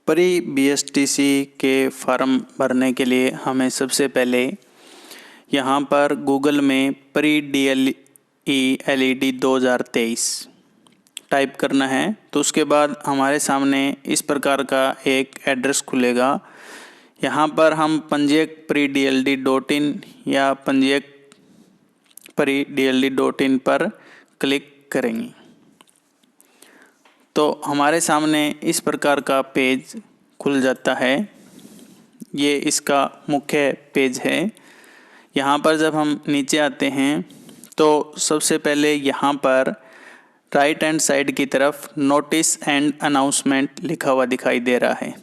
Pre BSTC के form भरने के लिए हमें सबसे पहले यहाँ पर गूगल में प्री डीएलई एलईडी 2023 टाइप करना है। तो उसके बाद हमारे सामने इस प्रकार का एक एड्रेस खुलेगा। यहाँ पर हम पंजीयक प्री DLD.in या पंजीयक प्री DLD.in पर क्लिक करेंगे तो हमारे सामने इस प्रकार का पेज खुल जाता है। ये इसका मुख्य पेज है। यहाँ पर जब हम नीचे आते हैं तो सबसे पहले यहाँ पर राइट हैंड साइड की तरफ नोटिस एंड अनाउंसमेंट लिखा हुआ दिखाई दे रहा है।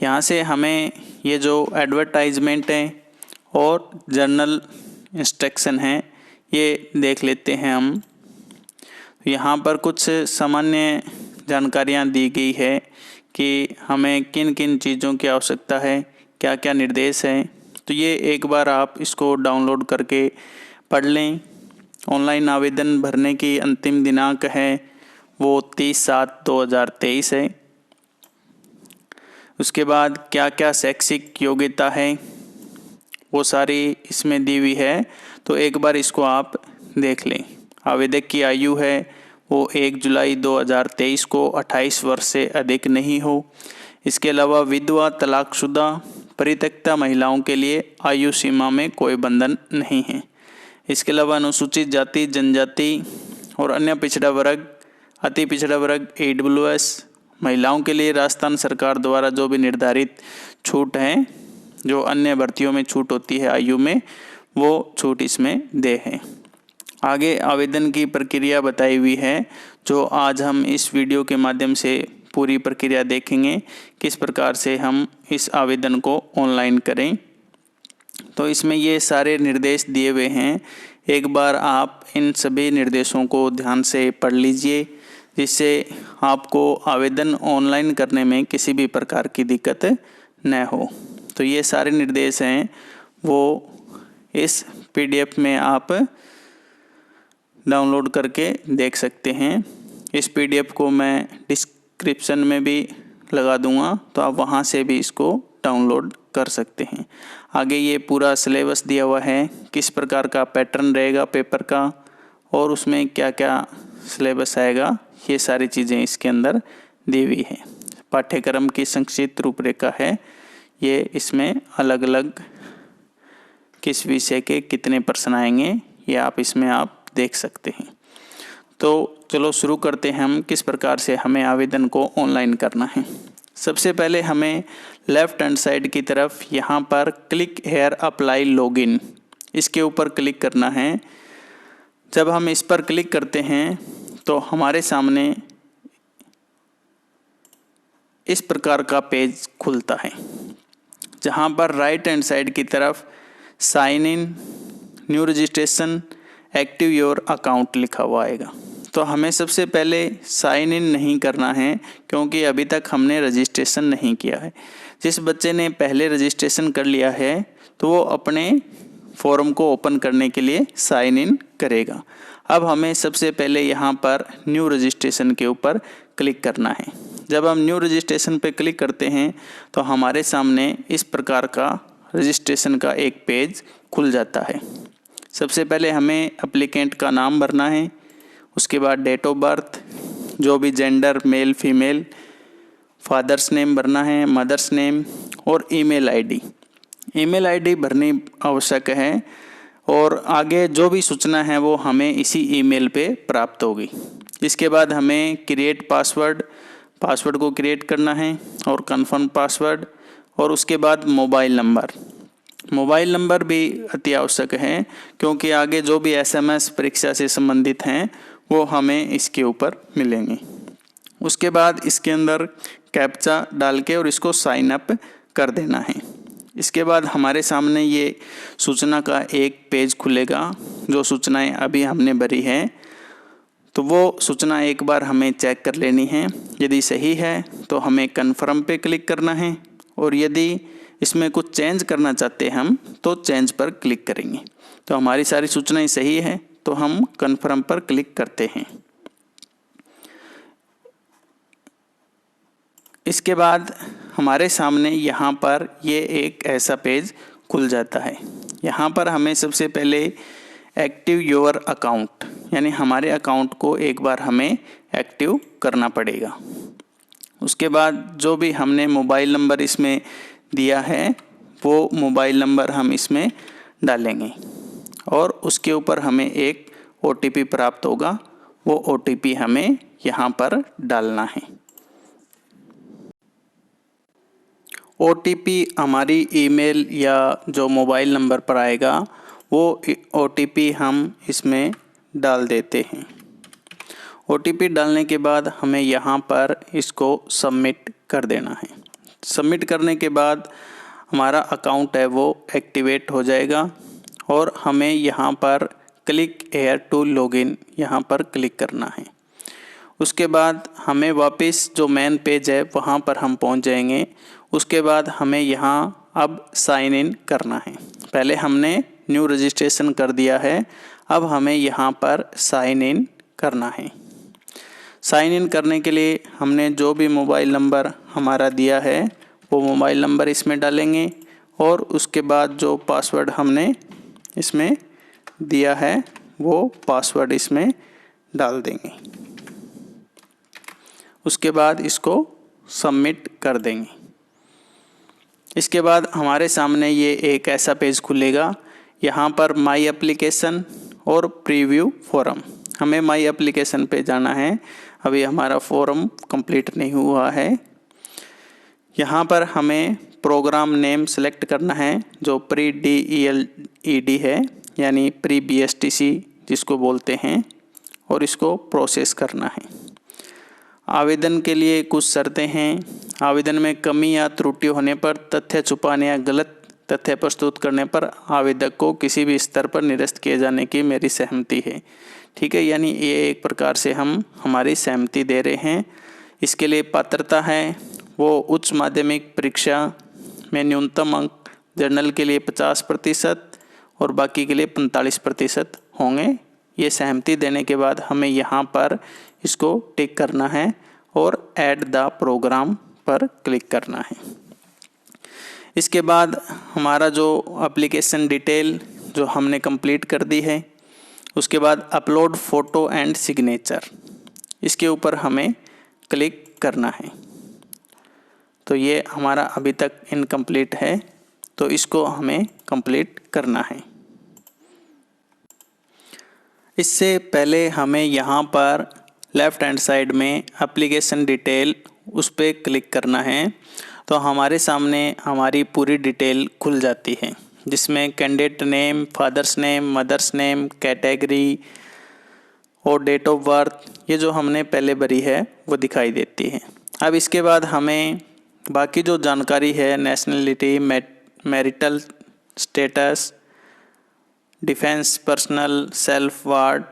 यहाँ से हमें ये जो एडवर्टाइजमेंट है और जर्नल इंस्ट्रक्शन है ये देख लेते हैं हम। यहाँ पर कुछ सामान्य जानकारियाँ दी गई है कि हमें किन किन चीज़ों की आवश्यकता है, क्या क्या निर्देश हैं। तो ये एक बार आप इसको डाउनलोड करके पढ़ लें। ऑनलाइन आवेदन भरने की अंतिम दिनांक है वो 30/7/2023 है। उसके बाद क्या क्या शैक्षिक योग्यता है वो सारी इसमें दी हुई है। तो एक बार इसको आप देख लें। आवेदक की आयु है वो 1 जुलाई 2023 को 28 वर्ष से अधिक नहीं हो। इसके अलावा विधवा, तलाकशुदा, परित्यक्ता महिलाओं के लिए आयु सीमा में कोई बंधन नहीं है। इसके अलावा अनुसूचित जाति, जनजाति और अन्य पिछड़ा वर्ग, अति पिछड़ा वर्ग, AWS महिलाओं के लिए राजस्थान सरकार द्वारा जो भी निर्धारित छूट है, जो अन्य भर्तियों में छूट होती है आयु में, वो छूट इसमें दे है। आगे आवेदन की प्रक्रिया बताई हुई है जो आज हम इस वीडियो के माध्यम से पूरी प्रक्रिया देखेंगे, किस प्रकार से हम इस आवेदन को ऑनलाइन करें। तो इसमें ये सारे निर्देश दिए हुए हैं। एक बार आप इन सभी निर्देशों को ध्यान से पढ़ लीजिए जिससे आपको आवेदन ऑनलाइन करने में किसी भी प्रकार की दिक्कत न हो। तो ये सारे निर्देश हैं वो इस PDF में आप डाउनलोड करके देख सकते हैं। इस PDF को मैं डिस्क्रिप्शन में भी लगा दूंगा तो आप वहां से भी इसको डाउनलोड कर सकते हैं। आगे ये पूरा सिलेबस दिया हुआ है, किस प्रकार का पैटर्न रहेगा पेपर का और उसमें क्या क्या सिलेबस आएगा, ये सारी चीज़ें इसके अंदर दी हुई है। पाठ्यक्रम की संक्षिप्त रूपरेखा है। ये इसमें अलग अलग किस विषय के कितने प्रश्न आएंगे ये आप इसमें आप देख सकते हैं। तो चलो शुरू करते हैं हम किस प्रकार से हमें आवेदन को ऑनलाइन करना है। सबसे पहले हमें लेफ्ट हैंड साइड की तरफ यहाँ पर क्लिक हेयर अप्लाई लॉगिन, इसके ऊपर क्लिक करना है। जब हम इस पर क्लिक करते हैं तो हमारे सामने इस प्रकार का पेज खुलता है जहाँ पर राइट हैंड साइड की तरफ sign in, new registration, active your account लिखा हुआ आएगा। तो हमें सबसे पहले साइन इन नहीं करना है क्योंकि अभी तक हमने रजिस्ट्रेशन नहीं किया है। जिस बच्चे ने पहले रजिस्ट्रेशन कर लिया है तो वो अपने फॉर्म को ओपन करने के लिए साइन इन करेगा। अब हमें सबसे पहले यहाँ पर न्यू रजिस्ट्रेशन के ऊपर क्लिक करना है। जब हम न्यू रजिस्ट्रेशन पे क्लिक करते हैं तो हमारे सामने इस प्रकार का रजिस्ट्रेशन का एक पेज खुल जाता है। सबसे पहले हमें एप्लीकेंट का नाम भरना है, उसके बाद डेट ऑफ बर्थ, जो भी gender male female, father's name भरना है, मदर्स नेम और ईमेल आईडी। ईमेल आईडी भरनी आवश्यक है और आगे जो भी सूचना है वो हमें इसी ईमेल पे प्राप्त होगी। इसके बाद हमें क्रिएट पासवर्ड को क्रिएट करना है और कंफर्म पासवर्ड, और उसके बाद मोबाइल नंबर भी अति आवश्यक है क्योंकि आगे जो भी SMS परीक्षा से संबंधित हैं वो हमें इसके ऊपर मिलेंगे। उसके बाद इसके अंदर कैप्चा डाल के और इसको साइन अप कर देना है। इसके बाद हमारे सामने ये सूचना का एक पेज खुलेगा। जो सूचनाएं अभी हमने भरी हैं तो वो सूचना एक बार हमें चेक कर लेनी है। यदि सही है तो हमें कन्फर्म पे क्लिक करना है और यदि इसमें कुछ चेंज करना चाहते हैं हम तो चेंज पर क्लिक करेंगे। तो हमारी सारी सूचनाएं सही है तो हम कन्फर्म पर क्लिक करते हैं। इसके बाद हमारे सामने यहाँ पर ये एक ऐसा पेज खुल जाता है। यहाँ पर हमें सबसे पहले एक्टिव योर अकाउंट यानी हमारे अकाउंट को एक बार हमें एक्टिव करना पड़ेगा। उसके बाद जो भी हमने मोबाइल नंबर इसमें दिया है वो मोबाइल नंबर हम इसमें डालेंगे और उसके ऊपर हमें एक OTP प्राप्त होगा। वो OTP हमें यहाँ पर डालना है। OTP हमारी ईमेल या जो मोबाइल नंबर पर आएगा वो OTP हम इसमें डाल देते हैं। OTP डालने के बाद हमें यहाँ पर इसको सबमिट कर देना है। सबमिट करने के बाद हमारा अकाउंट है वो एक्टिवेट हो जाएगा और हमें यहाँ पर क्लिक हेयर टू लॉगिन यहाँ पर क्लिक करना है। उसके बाद हमें वापस जो मेन पेज है वहाँ पर हम पहुँच जाएंगे। उसके बाद हमें यहाँ अब साइन इन करना है। पहले हमने न्यू रजिस्ट्रेशन कर दिया है, अब हमें यहाँ पर साइन इन करना है। साइन इन करने के लिए हमने जो भी मोबाइल नंबर हमारा दिया है वो मोबाइल नंबर इसमें डालेंगे और उसके बाद जो पासवर्ड हमने इसमें दिया है वो पासवर्ड इसमें डाल देंगे। उसके बाद इसको सबमिट कर देंगे। इसके बाद हमारे सामने ये एक ऐसा पेज खुलेगा। यहाँ पर माई एप्लीकेशन और प्रीव्यू फॉर्म, हमें माई एप्लीकेशन पे जाना है। अभी हमारा फॉर्म कंप्लीट नहीं हुआ है। यहाँ पर हमें प्रोग्राम नेम सेलेक्ट करना है जो प्री DELED है यानी प्री BSTC जिसको बोलते हैं, और इसको प्रोसेस करना है। आवेदन के लिए कुछ शर्तें हैं। आवेदन में कमी या त्रुटि होने पर, तथ्य छुपाने या गलत तथ्य प्रस्तुत करने पर आवेदक को किसी भी स्तर पर निरस्त किए जाने की मेरी सहमति है। ठीक है, यानी ये एक प्रकार से हम हमारी सहमति दे रहे हैं। इसके लिए पात्रता है वो उच्च माध्यमिक परीक्षा में न्यूनतम अंक जर्नल के लिए 50% और बाकी के लिए 45% होंगे। ये सहमति देने के बाद हमें यहाँ पर इसको टिक करना है और ऐड द प्रोग्राम पर क्लिक करना है। इसके बाद हमारा जो एप्लीकेशन डिटेल जो हमने कंप्लीट कर दी है, उसके बाद अपलोड फ़ोटो एंड सिग्नेचर, इसके ऊपर हमें क्लिक करना है। तो ये हमारा अभी तक इनकम्प्लीट है, तो इसको हमें कंप्लीट करना है। इससे पहले हमें यहाँ पर लेफ़्ट हैंड साइड में एप्लीकेशन डिटेल उस पर क्लिक करना है। तो हमारे सामने हमारी पूरी डिटेल खुल जाती है जिसमें candidate name, father's name, mother's name, category और डेट ऑफ बर्थ, ये जो हमने पहले भरी है वो दिखाई देती है। अब इसके बाद हमें बाकी जो जानकारी है, nationality, marital status, defence, personal, self ward,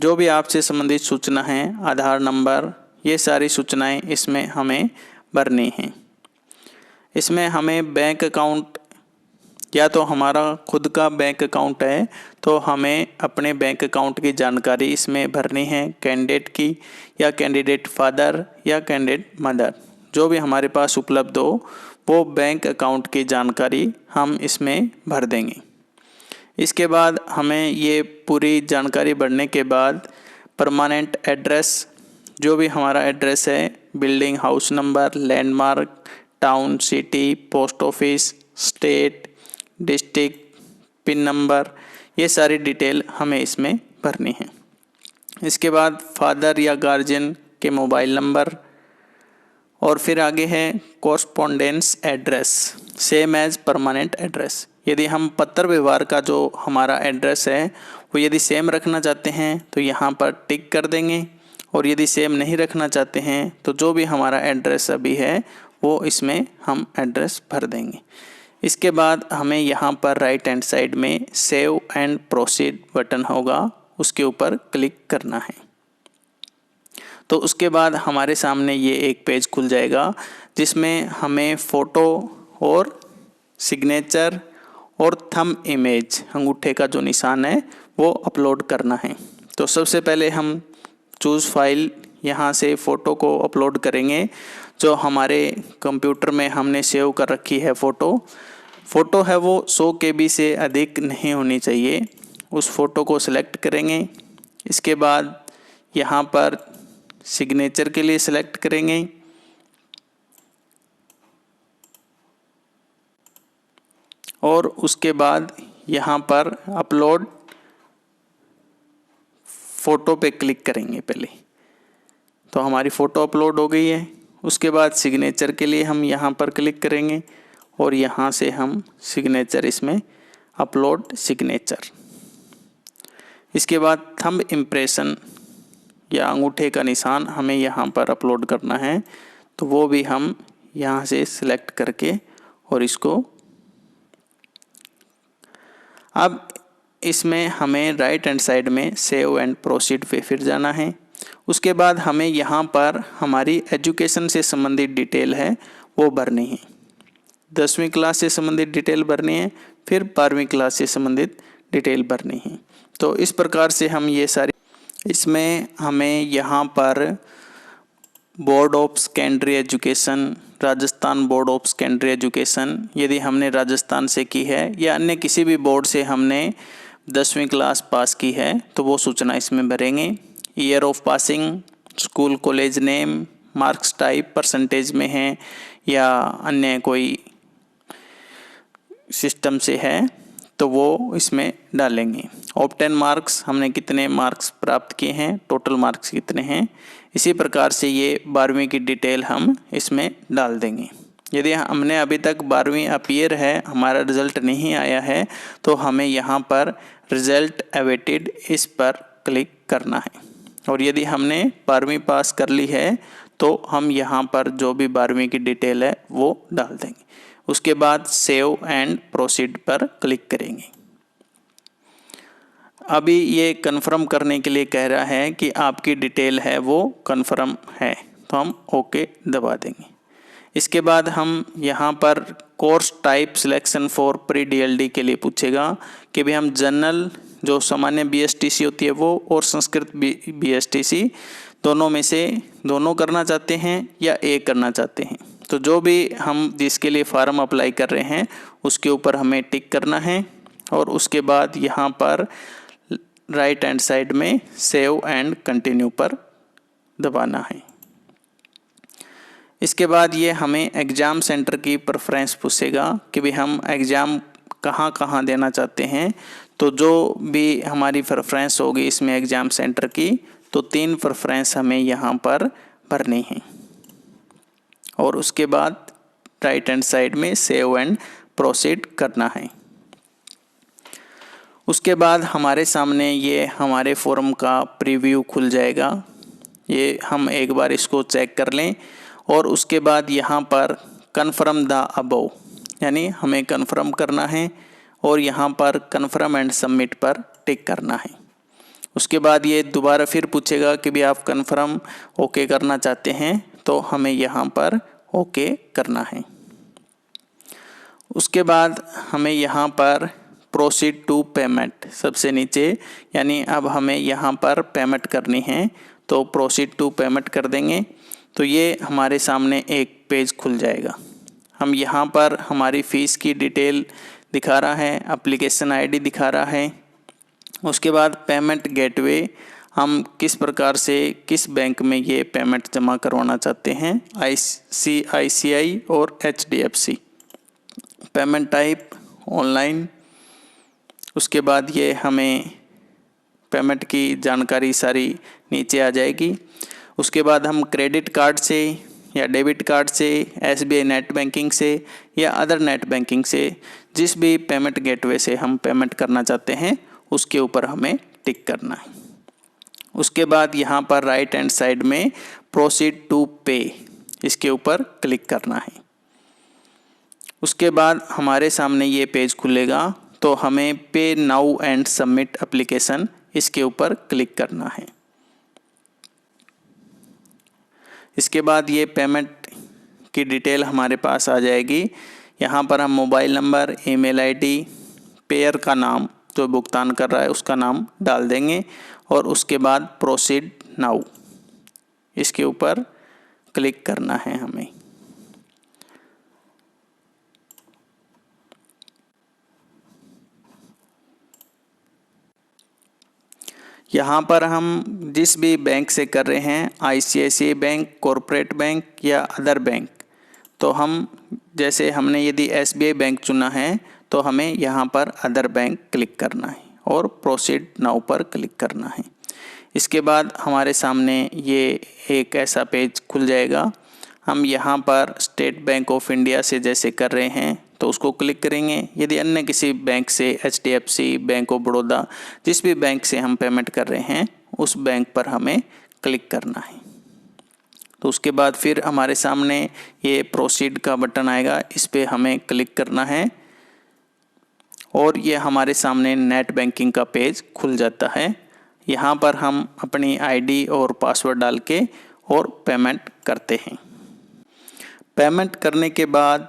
जो भी आपसे संबंधित सूचना है, आधार नंबर, ये सारी सूचनाएं इसमें हमें भरनी हैं। इसमें हमें बैंक अकाउंट, या तो हमारा खुद का बैंक अकाउंट है तो हमें अपने बैंक अकाउंट की जानकारी इसमें भरनी है, कैंडिडेट की या कैंडिडेट फादर या कैंडिडेट मदर, जो भी हमारे पास उपलब्ध हो वो बैंक अकाउंट की जानकारी हम इसमें भर देंगे। इसके बाद हमें ये पूरी जानकारी भरने के बाद परमानेंट एड्रेस, जो भी हमारा एड्रेस है, building, house number, landmark, town, city, post office, state, district, pin number, ये सारी डिटेल हमें इसमें भरनी है। इसके बाद फादर या गार्जियन के मोबाइल नंबर, और फिर आगे है correspondence address, same as permanent address. यदि हम पत्र व्यवहार का जो हमारा एड्रेस है वो यदि सेम रखना चाहते हैं तो यहाँ पर टिक कर देंगे, और यदि सेम नहीं रखना चाहते हैं तो जो भी हमारा एड्रेस अभी है वो इसमें हम एड्रेस भर देंगे। इसके बाद हमें यहाँ पर राइट हैंड साइड में सेव एंड प्रोसीड बटन होगा, उसके ऊपर क्लिक करना है। तो उसके बाद हमारे सामने ये एक पेज खुल जाएगा जिसमें हमें फ़ोटो और सिग्नेचर और थंब इमेज, अंगूठे का जो निशान है वो अपलोड करना है। तो सबसे पहले हम चूज़ फाइल, यहाँ से फ़ोटो को अपलोड करेंगे। जो हमारे कंप्यूटर में हमने सेव कर रखी है फ़ोटो है वो 100 KB से अधिक नहीं होनी चाहिए। उस फ़ोटो को सिलेक्ट करेंगे। इसके बाद यहाँ पर सिग्नेचर के लिए सिलेक्ट करेंगे और उसके बाद यहाँ पर अपलोड फ़ोटो पे क्लिक करेंगे पहले। तो हमारी फ़ोटो अपलोड हो गई है। उसके बाद सिग्नेचर के लिए हम यहाँ पर क्लिक करेंगे और यहाँ से हम सिग्नेचर इसमें अपलोड सिग्नेचर। इसके बाद थंब इम्प्रेशन या अंगूठे का निशान हमें यहाँ पर अपलोड करना है, तो वो भी हम यहाँ से सिलेक्ट करके और इसको अब इसमें हमें राइट हैंड साइड में सेव एंड प्रोसीड पे फिर जाना है। उसके बाद हमें यहाँ पर हमारी एजुकेशन से संबंधित डिटेल है वो भरनी है। 10वीं क्लास से संबंधित डिटेल भरनी है, फिर 12वीं क्लास से संबंधित डिटेल भरनी है। तो इस प्रकार से हम ये सारी, इसमें हमें यहाँ पर board of secondary education, Rajasthan board of secondary education यदि हमने राजस्थान से की है या अन्य किसी भी बोर्ड से हमने 10वीं क्लास पास की है तो वो सूचना इसमें भरेंगे। Year of passing, school college name, marks type percentage में है या अन्य कोई सिस्टम से है तो वो इसमें डालेंगे। ऑब्टेन मार्क्स, हमने कितने मार्क्स प्राप्त किए हैं, टोटल मार्क्स कितने हैं। इसी प्रकार से ये 12वीं की डिटेल हम इसमें डाल देंगे। यदि हमने अभी तक 12वीं अपीयर है, हमारा रिज़ल्ट नहीं आया है, तो हमें यहाँ पर रिज़ल्ट अवेटेड इस पर क्लिक करना है। और यदि हमने 12वीं पास कर ली है तो हम यहाँ पर जो भी 12वीं की डिटेल है वो डाल देंगे। उसके बाद सेव एंड प्रोसीड पर क्लिक करेंगे। अभी ये कन्फर्म करने के लिए कह रहा है कि आपकी डिटेल है वो कन्फर्म है, तो हम ओके दबा देंगे। इसके बाद हम यहाँ पर course type selection for pre DLD के लिए पूछेगा कि भाई हम जनरल जो सामान्य BSTC होती है वो और संस्कृत BSTC दोनों में से दोनों करना चाहते हैं या एक करना चाहते हैं। तो जो भी हम जिसके लिए फॉर्म अप्लाई कर रहे हैं उसके ऊपर हमें टिक करना है और उसके बाद यहाँ पर राइट हैंड साइड में सेव एंड कंटिन्यू पर दबाना है। इसके बाद ये हमें एग्ज़ाम सेंटर की प्रेफरेंस पूछेगा कि भाई हम एग्ज़ाम कहाँ कहाँ देना चाहते हैं। तो जो भी हमारी प्रेफरेंस होगी इसमें एग्ज़ाम सेंटर की, तो 3 प्रेफरेंस हमें यहाँ पर भरनी है और उसके बाद राइट हैंड साइड में सेव एंड प्रोसीड करना है। उसके बाद हमारे सामने ये हमारे फॉर्म का प्रीव्यू खुल जाएगा। ये हम एक बार इसको चेक कर लें और उसके बाद यहाँ पर कन्फर्म द अबव यानी हमें कन्फर्म करना है और यहाँ पर कन्फर्म एंड सबमिट पर टिक करना है। उसके बाद ये दोबारा फिर पूछेगा कि भी आप कन्फर्म ओके करना चाहते हैं, तो हमें यहाँ पर ओके करना है। उसके बाद हमें यहाँ पर प्रोसीड टू पेमेंट सबसे नीचे, यानी अब हमें यहाँ पर पेमेंट करनी है तो प्रोसीड टू पेमेंट कर देंगे। तो ये हमारे सामने एक पेज खुल जाएगा। हम यहाँ पर हमारी फ़ीस की डिटेल दिखा रहा है, एप्लीकेशन ID दिखा रहा है। उसके बाद पेमेंट गेटवे, हम किस प्रकार से किस बैंक में ये पेमेंट जमा करवाना चाहते हैं, ICICI और HDFC। Payment type online. उसके बाद ये हमें पेमेंट की जानकारी सारी नीचे आ जाएगी। उसके बाद हम क्रेडिट कार्ड से या डेबिट कार्ड से, SBI नेट बैंकिंग से या अदर नेट बैंकिंग से, जिस भी पेमेंट गेटवे से हम पेमेंट करना चाहते हैं उसके ऊपर हमें टिक करना है। उसके बाद यहाँ पर राइट हैंड साइड में प्रोसीड टू पे, इसके ऊपर क्लिक करना है। उसके बाद हमारे सामने ये पेज खुलेगा, तो हमें पे नाउ एंड सबमिट एप्लीकेशन इसके ऊपर क्लिक करना है। इसके बाद ये पेमेंट की डिटेल हमारे पास आ जाएगी। यहाँ पर हम mobile number, email ID, pair का नाम जो भुगतान कर रहा है उसका नाम डाल देंगे और उसके बाद प्रोसीड नाउ इसके ऊपर क्लिक करना है हमें। यहाँ पर हम जिस भी बैंक से कर रहे हैं, ICICI बैंक, कॉरपोरेट बैंक या अदर बैंक, तो हम जैसे हमने यदि SBI बैंक चुना है तो हमें यहाँ पर अदर बैंक क्लिक करना है और प्रोसीड नाउ पर क्लिक करना है। इसके बाद हमारे सामने ये एक ऐसा पेज खुल जाएगा। हम यहाँ पर स्टेट बैंक ऑफ इंडिया से जैसे कर रहे हैं तो उसको क्लिक करेंगे। यदि अन्य किसी बैंक से HDFC, बैंक ऑफ बड़ौदा, जिस भी बैंक से हम पेमेंट कर रहे हैं उस बैंक पर हमें क्लिक करना है। तो उसके बाद फिर हमारे सामने ये प्रोसीड का बटन आएगा, इस पर हमें क्लिक करना है और ये हमारे सामने नेट बैंकिंग का पेज खुल जाता है। यहाँ पर हम अपनी ID और पासवर्ड डाल के और पेमेंट करते हैं। पेमेंट करने के बाद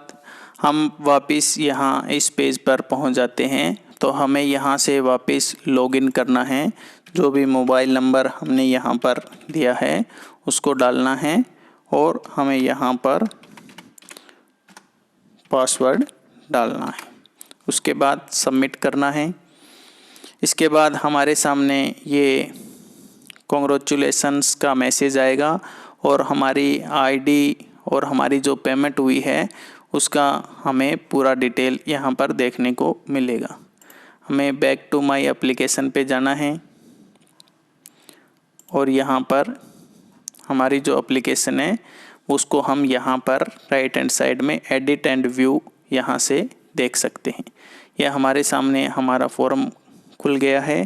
हम वापस यहाँ इस पेज पर पहुँच जाते हैं। तो हमें यहाँ से वापस लॉगिन करना है। जो भी मोबाइल नंबर हमने यहाँ पर दिया है उसको डालना है और हमें यहाँ पर पासवर्ड डालना है। उसके बाद सबमिट करना है। इसके बाद हमारे सामने ये कॉन्ग्रेचुलेशंस का मैसेज आएगा और हमारी ID और हमारी जो पेमेंट हुई है उसका हमें पूरा डिटेल यहाँ पर देखने को मिलेगा। हमें बैक टू माई एप्लीकेशन पे जाना है और यहाँ पर हमारी जो एप्लीकेशन है उसको हम यहाँ पर राइट हैंड साइड में एडिट एंड व्यू यहाँ से देख सकते हैं। यह हमारे सामने हमारा फॉर्म खुल गया है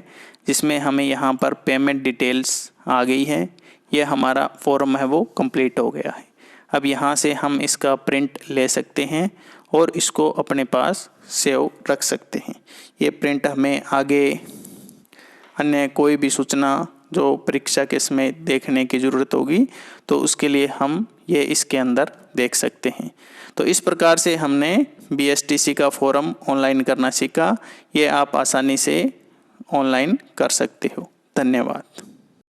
जिसमें हमें यहाँ पर पेमेंट डिटेल्स आ गई है। यह हमारा फॉर्म है वो कंप्लीट हो गया है। अब यहाँ से हम इसका प्रिंट ले सकते हैं और इसको अपने पास सेव रख सकते हैं। ये प्रिंट हमें आगे अन्य कोई भी सूचना जो परीक्षा के समय देखने की ज़रूरत होगी तो उसके लिए हम ये इसके अंदर देख सकते हैं। तो इस प्रकार से हमने BSTC का फॉर्म ऑनलाइन करना सीखा। ये आप आसानी से ऑनलाइन कर सकते हो। धन्यवाद।